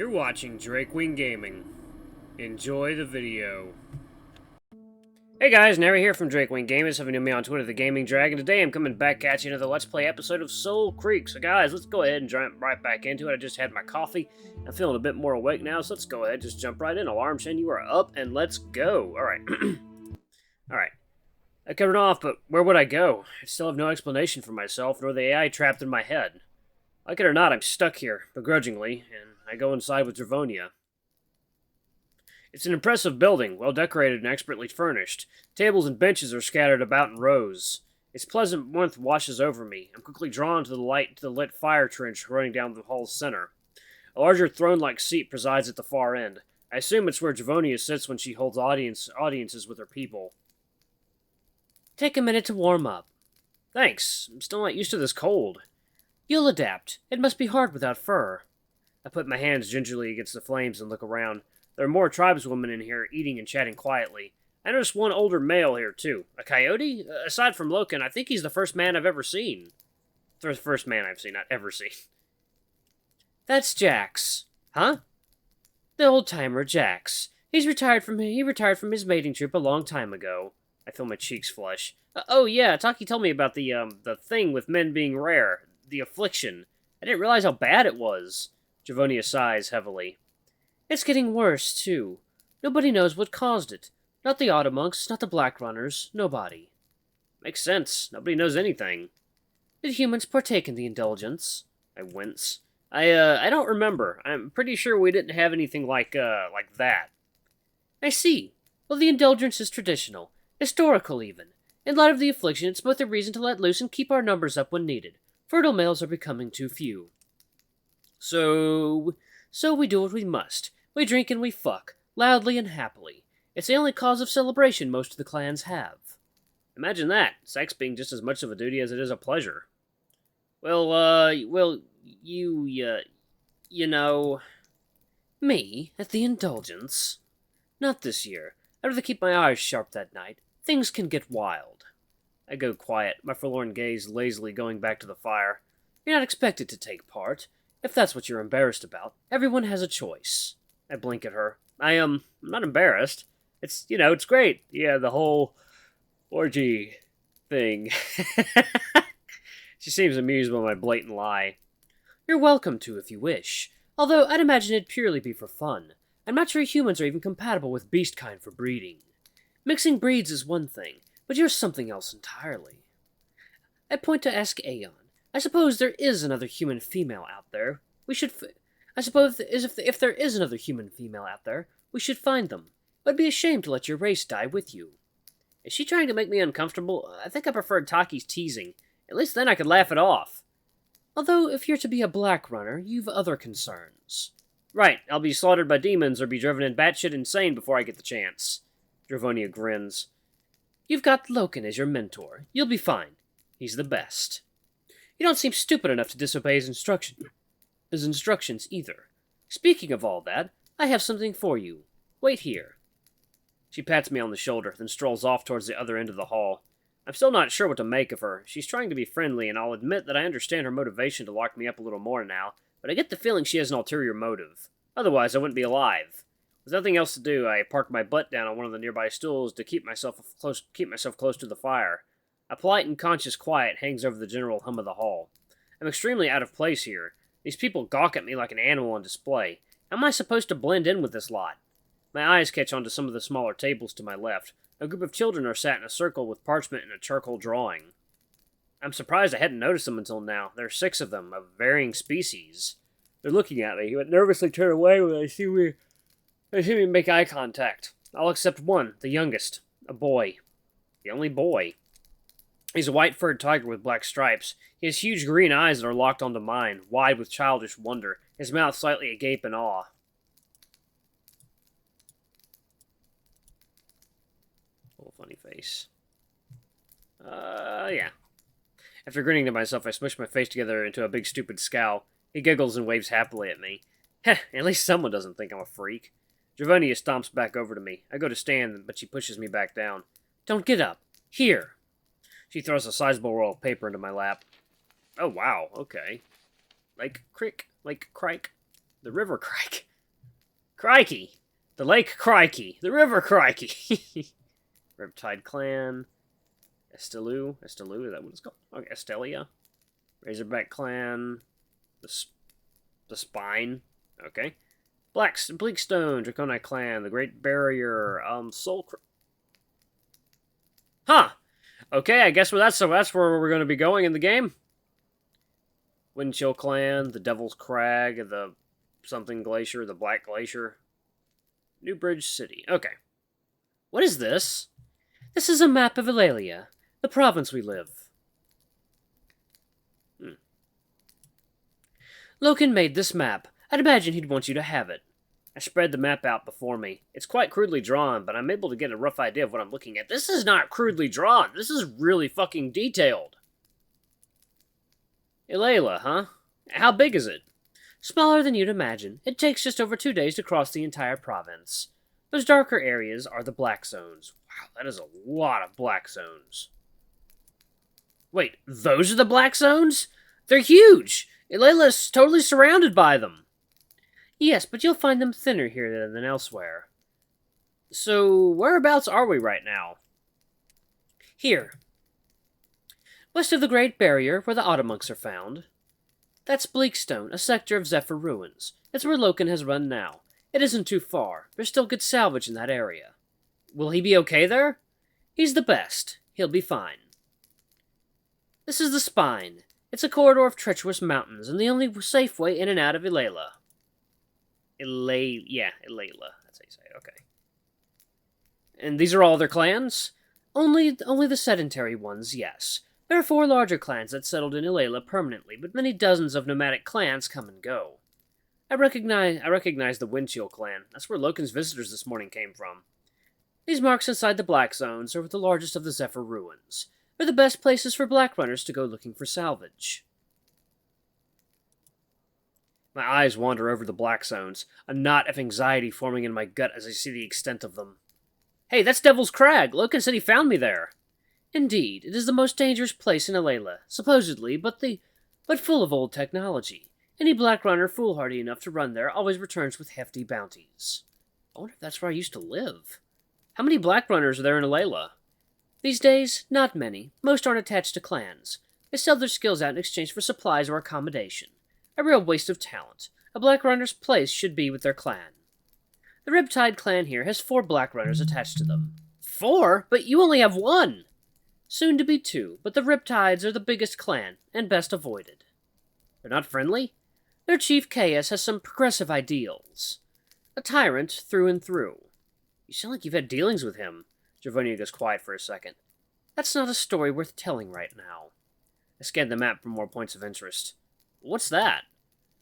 You're watching Drevonia Gaming. Enjoy the video. Hey guys, Nary here from Drevonia Gaming. If you know me on Twitter, the Gaming Dragon. Today I'm coming back at you another Let's Play episode of Soulcreek. So guys, let's go ahead and jump right back into it. I just had my coffee. I'm feeling a bit more awake now, so let's go ahead, just jump right in. Alarm chain, you are up, and let's go. Alright. Alright. I cut it off, but where would I go? I still have no explanation for myself, nor the AI trapped in my head. Like it or not, I'm stuck here, begrudgingly, and I go inside with Drevonia. It's an impressive building, well decorated and expertly furnished. Tables and benches are scattered about in rows. Its pleasant warmth washes over me. I'm quickly drawn to the lit fire trench running down the hall's center. A larger throne-like seat presides at the far end. I assume it's where Drevonia sits when she holds audiences with her people. Take a minute to warm up. Thanks. I'm still not used to this cold. You'll adapt. It must be hard without fur. I put my hands gingerly against the flames and look around. There are more tribeswomen in here, eating and chatting quietly. I noticed one older male here, too. A coyote? Aside from Loken, I think he's the first man I've ever seen. The first man I've seen, not ever seen. That's Jax. Huh? The old-timer, Jax. He retired from his mating trip a long time ago. I feel my cheeks flush. Oh yeah, Taki told me about the thing with men being rare. The affliction. I didn't realize how bad it was. Drevonia sighs heavily. It's getting worse, too. Nobody knows what caused it. Not the Automonks, not the Black Runners, nobody. Makes sense. Nobody knows anything. Did humans partake in the indulgence? I wince. I don't remember. I'm pretty sure we didn't have anything like that. I see. Well, the indulgence is traditional. Historical, even. In light of the affliction, it's both a reason to let loose and keep our numbers up when needed. Fertile males are becoming too few. So we do what we must. We drink and we fuck, loudly and happily. It's the only cause of celebration most of the clans have. Imagine that, sex being just as much of a duty as it is a pleasure. You know... Me, at the indulgence? Not this year. I'd rather keep my eyes sharp that night. Things can get wild. I go quiet, my forlorn gaze lazily going back to the fire. You're not expected to take part. If that's what you're embarrassed about, everyone has a choice. I blink at her. I'm not embarrassed. It's great. Yeah, the whole orgy thing. She seems amused by my blatant lie. You're welcome to if you wish. Although I'd imagine it'd purely be for fun. I'm not sure humans are even compatible with beast kind for breeding. Mixing breeds is one thing, but you're something else entirely. I point to ask Aeon. I suppose there is another human female out there. If there is another human female out there, we should find them. It'd be a shame to let your race die with you. Is she trying to make me uncomfortable? I think I preferred Taki's teasing. At least then I could laugh it off. Although, if you're to be a Black Runner, you've other concerns. Right, I'll be slaughtered by demons or be driven in batshit insane before I get the chance. Drevonia grins. You've got Loken as your mentor. You'll be fine. He's the best. You don't seem stupid enough to disobey his instructions either. Speaking of all that, I have something for you. Wait here. She pats me on the shoulder, then strolls off towards the other end of the hall. I'm still not sure what to make of her. She's trying to be friendly, and I'll admit that I understand her motivation to lock me up a little more now, but I get the feeling she has an ulterior motive. Otherwise, I wouldn't be alive. With nothing else to do, I park my butt down on one of the nearby stools to keep myself close to the fire. A polite and conscious quiet hangs over the general hum of the hall. I'm extremely out of place here. These people gawk at me like an animal on display. How am I supposed to blend in with this lot? My eyes catch on to some of the smaller tables to my left. A group of children are sat in a circle with parchment and a charcoal drawing. I'm surprised I hadn't noticed them until now. There are 6 of them, of varying species. They're looking at me, but nervously turn away when they see me make eye contact. I'll accept one, the youngest, a boy. The only boy. He's a white-furred tiger with black stripes. He has huge green eyes that are locked onto mine, wide with childish wonder, his mouth slightly agape in awe. Little funny face. Yeah. After grinning to myself, I smush my face together into a big stupid scowl. He giggles and waves happily at me. Heh, at least someone doesn't think I'm a freak. Drevonia stomps back over to me. I go to stand, but she pushes me back down. Don't get up. Here. She throws a sizable roll of paper into my lap. Oh, wow, okay. Lake Crike. The River Crike. Crikey! The Lake Crikey! The River Crikey! Riptide Clan. Estelou, is that what it's called? Okay, Estelia. Razorback Clan. The Spine. Okay. Bleakstone, Draconi Clan, the Great Barrier, Soulcreek. Huh! Okay, I guess that's where we're going to be going in the game. Windchill Clan, the Devil's Crag, the something Glacier, the Black Glacier. New Bridge City. Okay. What is this? This is a map of Eulalia, the province we live. Loken made this map. I'd imagine he'd want you to have it. I spread the map out before me. It's quite crudely drawn, but I'm able to get a rough idea of what I'm looking at. This is not crudely drawn. This is really fucking detailed. Eulalia, huh? How big is it? Smaller than you'd imagine. It takes just over 2 days to cross the entire province. Those darker areas are the black zones. Wow, that is a lot of black zones. Wait, those are the black zones? They're huge! Eulalia's totally surrounded by them. Yes, but you'll find them thinner here than elsewhere. So, whereabouts are we right now? Here. West of the Great Barrier, where the Autumn Monks are found. That's Bleakstone, a sector of Zephyr Ruins. It's where Loken has run now. It isn't too far. There's still good salvage in that area. Will he be okay there? He's the best. He'll be fine. This is the Spine. It's a corridor of treacherous mountains, and the only safe way in and out of Eulalia. Eulalia. That's how you say it. Okay. And these are all their clans? Only the sedentary ones, yes. There are 4 larger clans that settled in Eulalia permanently, but many dozens of nomadic clans come and go. I recognize the Windchill clan. That's where Loken's visitors this morning came from. These marks inside the Black Zones are the largest of the Zephyr Ruins. They're the best places for black runners to go looking for salvage. My eyes wander over the Black Zones, a knot of anxiety forming in my gut as I see the extent of them. Hey, that's Devil's Crag! Loken said he found me there! Indeed, it is the most dangerous place in Eulalia, supposedly, but full of old technology. Any black runner foolhardy enough to run there always returns with hefty bounties. I wonder if that's where I used to live. How many black runners are there in Eulalia? These days, not many. Most aren't attached to clans. They sell their skills out in exchange for supplies or accommodation. A real waste of talent. A black runner's place should be with their clan. The Riptide clan here has 4 black runners attached to them. 4? But you only have 1! Soon to be 2, but the Riptides are the biggest clan, and best avoided. They're not friendly? Their chief Chaos has some progressive ideals. A tyrant through and through. You sound like you've had dealings with him. Drevonia goes quiet for a second. That's not a story worth telling right now. I scanned the map for more points of interest. What's that?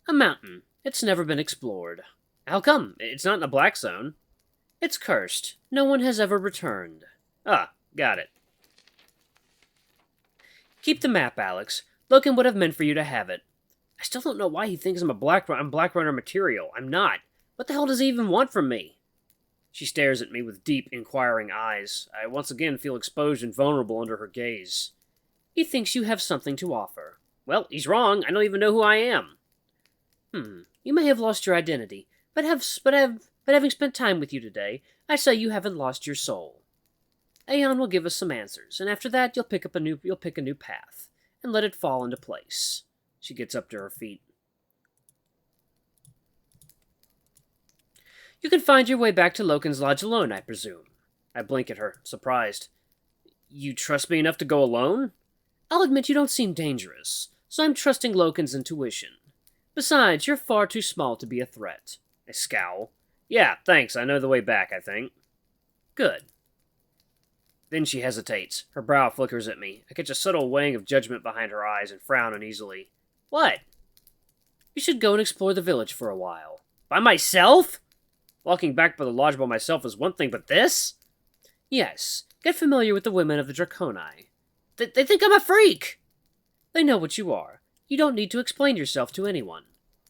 A mountain. It's never been explored. How come? It's not in the Black Zone. It's cursed. No one has ever returned. Ah, got it. Keep the map, Alex. Loken would have meant for you to have it. I still don't know why he thinks I'm Black Runner material. I'm not. What the hell does he even want from me? She stares at me with deep, inquiring eyes. I once again feel exposed and vulnerable under her gaze. He thinks you have something to offer. Well, he's wrong. I don't even know who I am. You may have lost your identity, but having spent time with you today, I say you haven't lost your soul. Aeon will give us some answers, and after that you'll pick a new path, and let it fall into place. She gets up to her feet. You can find your way back to Loken's lodge alone, I presume. I blink at her, surprised. You trust me enough to go alone? I'll admit you don't seem dangerous, so I'm trusting Loken's intuition. Besides, you're far too small to be a threat. I scowl. Yeah, thanks, I know the way back, I think. Good. Then she hesitates. Her brow flickers at me. I catch a subtle weighing of judgment behind her eyes and frown uneasily. What? You should go and explore the village for a while. By myself? Walking back by the lodge by myself is one thing, but this? Yes. Get familiar with the women of the Draconi. They think I'm a freak! They know what you are. You don't need to explain yourself to anyone.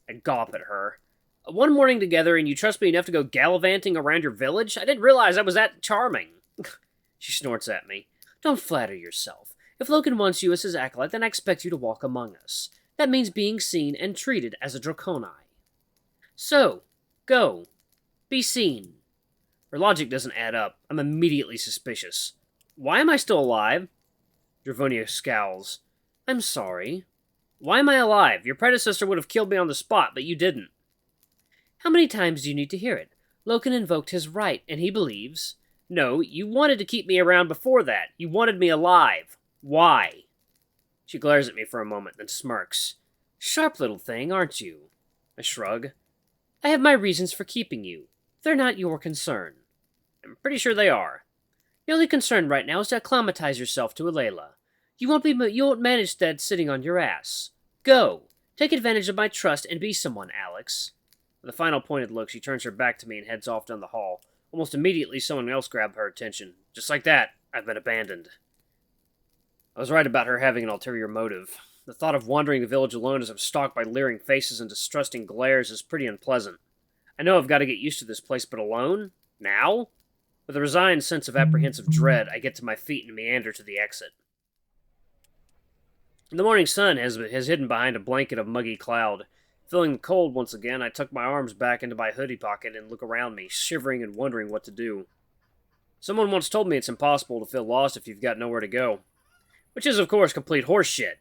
I gawp at her. One morning together and you trust me enough to go gallivanting around your village? I didn't realize I was that charming. She snorts at me. Don't flatter yourself. If Loken wants you as his acolyte, then I expect you to walk among us. That means being seen and treated as a Draconi. So, go. Be seen. Her logic doesn't add up. I'm immediately suspicious. Why am I still alive? Drevonia scowls. I'm sorry. Why am I alive? Your predecessor would have killed me on the spot, but you didn't. How many times do you need to hear it? Loken invoked his right, and he believes... No, you wanted to keep me around before that. You wanted me alive. Why? She glares at me for a moment, then smirks. Sharp little thing, aren't you? I shrug. I have my reasons for keeping you. They're not your concern. I'm pretty sure they are. Your only concern right now is to acclimatize yourself to Alayla. You won't manage that sitting on your ass. Go. Take advantage of my trust and be someone, Alex. With a final pointed look, she turns her back to me and heads off down the hall. Almost immediately, someone else grabbed her attention. Just like that, I've been abandoned. I was right about her having an ulterior motive. The thought of wandering the village alone as I'm stalked by leering faces and distrusting glares is pretty unpleasant. I know I've got to get used to this place, but alone? Now? With a resigned sense of apprehensive dread, I get to my feet and meander to the exit. The morning sun has hidden behind a blanket of muggy cloud. Feeling the cold once again, I tuck my arms back into my hoodie pocket and look around me, shivering and wondering what to do. Someone once told me it's impossible to feel lost if you've got nowhere to go. Which is, of course, complete horseshit.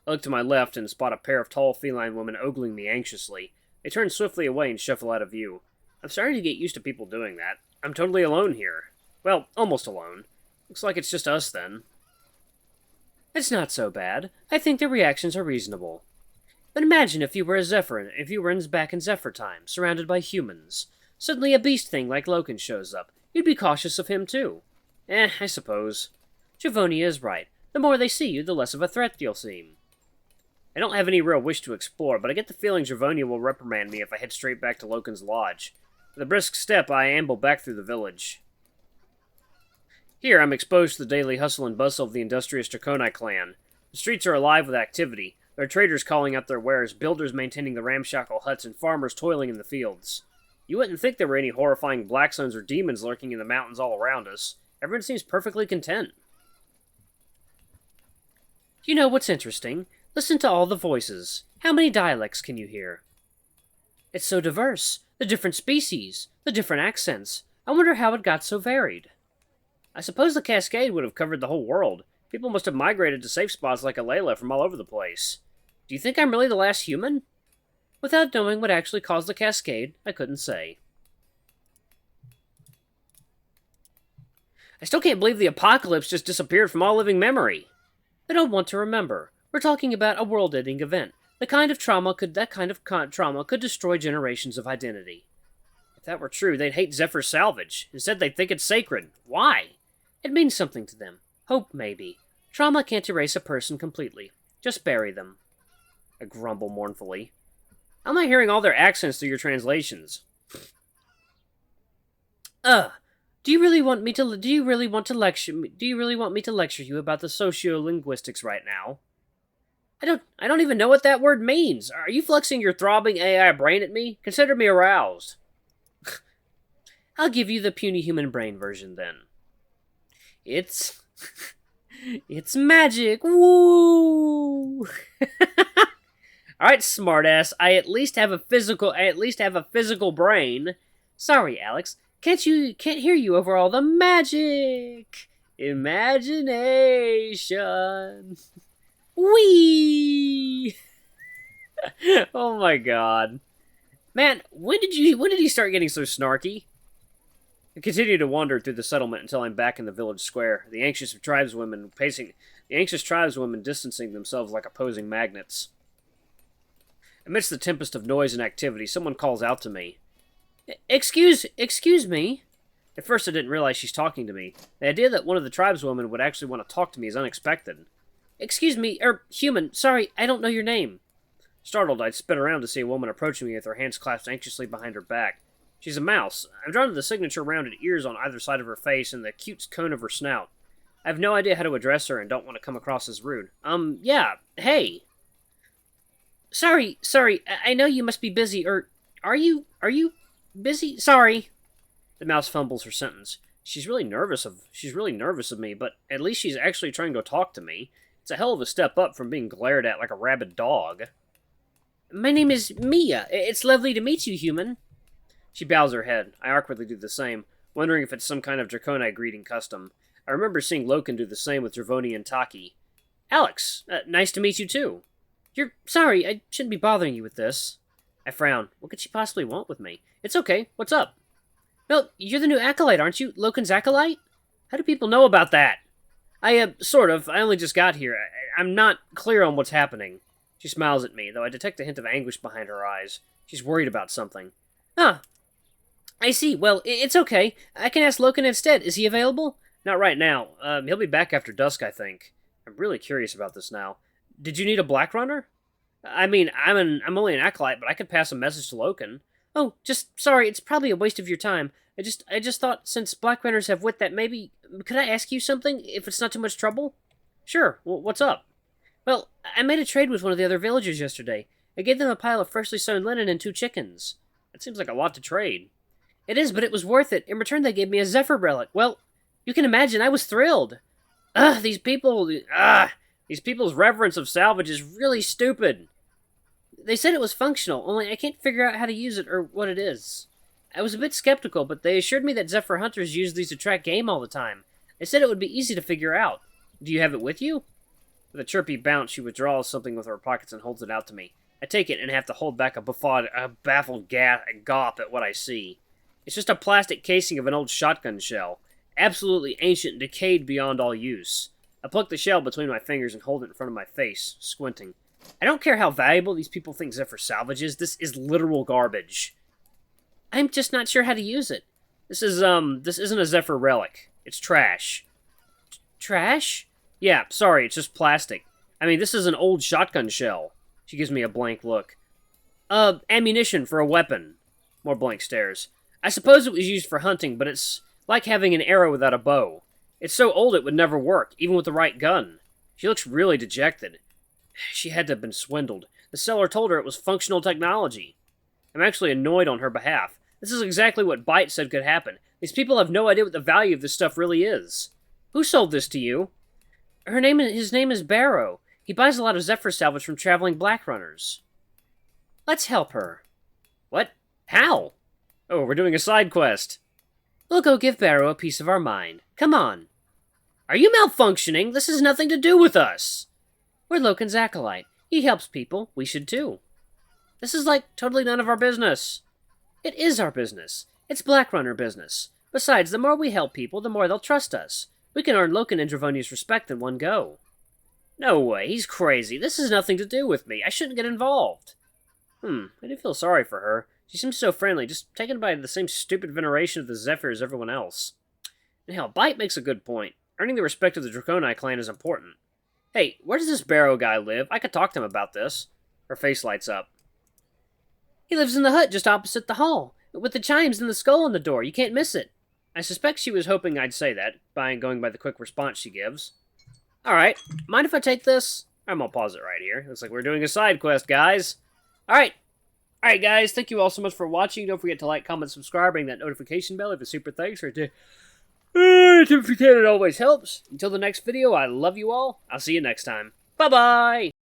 I look to my left and spot a pair of tall feline women ogling me anxiously. They turn swiftly away and shuffle out of view. I'm starting to get used to people doing that. I'm totally alone here. Well, almost alone. Looks like it's just us, then. It's not so bad. I think the reactions are reasonable. But imagine if you were back in Zephyr time, surrounded by humans. Suddenly a beast thing like Loken shows up. You'd be cautious of him, too. I suppose. Drevonia is right. The more they see you, the less of a threat you'll seem. I don't have any real wish to explore, but I get the feeling Drevonia will reprimand me if I head straight back to Loken's lodge. With a brisk step, I amble back through the village. Here, I'm exposed to the daily hustle and bustle of the industrious Draconi clan. The streets are alive with activity. There are traders calling out their wares, builders maintaining the ramshackle huts, and farmers toiling in the fields. You wouldn't think there were any horrifying black suns or demons lurking in the mountains all around us. Everyone seems perfectly content. You know what's interesting? Listen to all the voices. How many dialects can you hear? It's so diverse. The different species, the different accents. I wonder how it got so varied. I suppose the Cascade would have covered the whole world. People must have migrated to safe spots like Alayla from all over the place. Do you think I'm really the last human? Without knowing what actually caused the Cascade, I couldn't say. I still can't believe the apocalypse just disappeared from all living memory. I don't want to remember. We're talking about a world-ending event. That kind of trauma could destroy generations of identity. If that were true, they'd hate Zephyr salvage. Instead, they'd think it's sacred. Why? It means something to them. Hope, maybe. Trauma can't erase a person completely. Just bury them. I grumble mournfully. How am I hearing all their accents through your translations? Do you really want me to lecture you about the sociolinguistics right now? I don't even know what that word means. Are you flexing your throbbing AI brain at me? Consider me aroused. I'll give you the puny human brain version then. It's magic. Woo! Alright, smartass. I at least have a physical brain. Sorry, Alex. Can't hear you over all the magic. Imagination. Wee! Oh my god. Man, when did he start getting so snarky? I continue to wander through the settlement until I'm back in the village square, the anxious tribeswomen distancing themselves like opposing magnets. Amidst the tempest of noise and activity, someone calls out to me. Excuse me? At first I didn't realize she's talking to me. The idea that one of the tribeswomen would actually want to talk to me is unexpected. Excuse me, human, sorry, I don't know your name. Startled, I spin around to see a woman approaching me with her hands clasped anxiously behind her back. She's a mouse. I'm drawn to the signature rounded ears on either side of her face and the cute cone of her snout. I have no idea how to address her and don't want to come across as rude. Yeah, hey. Sorry, I know you must be busy, are you busy? Sorry. The mouse fumbles her sentence. She's really nervous of me, but at least she's actually trying to talk to me. It's a hell of a step up from being glared at like a rabid dog. My name is Mia. It's lovely to meet you, human. She bows her head. I awkwardly do the same, wondering if it's some kind of Draconi greeting custom. I remember seeing Loken do the same with Drevonia and Taki. Alex, nice to meet you too. You're sorry, I shouldn't be bothering you with this. I frown. What could she possibly want with me? It's okay. What's up? Well, you're the new acolyte, aren't you? Loken's acolyte? How do people know about that? Sort of. I only just got here. I'm not clear on what's happening. She smiles at me, though I detect a hint of anguish behind her eyes. She's worried about something. Ah, I see. Well, it's okay. I can ask Loken instead. Is he available? Not right now. He'll be back after dusk, I think. I'm really curious about this now. Did you need a black runner? I mean, I'm only an acolyte, but I could pass a message to Loken. Oh, sorry, it's probably a waste of your time. I just thought, since black runners have wit, that maybe... Could I ask you something, if it's not too much trouble? Sure, what's up? Well, I made a trade with one of the other villagers yesterday. I gave them a pile of freshly sewn linen and 2 chickens. That seems like a lot to trade. It is, but it was worth it. In return, they gave me a Zephyr relic. Well, you can imagine, I was thrilled. These people's reverence of salvage is really stupid. They said it was functional, only I can't figure out how to use it or what it is. I was a bit skeptical, but they assured me that Zephyr hunters use these to track game all the time. They said it would be easy to figure out. Do you have it with you? With a chirpy bounce, she withdraws something with her pockets and holds it out to me. I take it and have to hold back a baffled gawp at what I see. It's just a plastic casing of an old shotgun shell. Absolutely ancient and decayed beyond all use. I pluck the shell between my fingers and hold it in front of my face, squinting. I don't care how valuable these people think Zephyr salvage is. This is literal garbage. I'm just not sure how to use it. This isn't a Zephyr relic. It's trash. Trash? Yeah, sorry, it's just plastic. I mean, this is an old shotgun shell. She gives me a blank look. Ammunition for a weapon. More blank stares. I suppose it was used for hunting, but it's like having an arrow without a bow. It's so old it would never work, even with the right gun. She looks really dejected. She had to have been swindled. The seller told her it was functional technology. I'm actually annoyed on her behalf. This is exactly what Bite said could happen. These people have no idea what the value of this stuff really is. Who sold this to you? His name is Barrow. He buys a lot of Zephyr salvage from traveling black runners. Let's help her. What? How? Oh, we're doing a side quest. We'll go give Barrow a piece of our mind. Come on. Are you malfunctioning? This has nothing to do with us. We're Loken's acolyte. He helps people. We should too. This is like totally none of our business. It is our business. It's Black Runner business. Besides, the more we help people, the more they'll trust us. We can earn Loken and Drevonia's respect in one go. No way, he's crazy. This has nothing to do with me. I shouldn't get involved. I do feel sorry for her. She seems so friendly, just taken by the same stupid veneration of the Zephyr as everyone else. And hell, Bite makes a good point. Earning the respect of the Draconi clan is important. Hey, where does this Barrow guy live? I could talk to him about this. Her face lights up. He lives in the hut just opposite the hall, with the chimes and the skull on the door. You can't miss it. I suspect she was hoping I'd say that, going by the quick response she gives. Alright, mind if I take this? I'm gonna pause it right here. Looks like we're doing a side quest, guys. Alright, guys, thank you all so much for watching. Don't forget to like, comment, subscribe, ring that notification bell if it's super thanks right there. Don't forget, it always helps. Until the next video, I love you all. I'll see you next time. Bye-bye!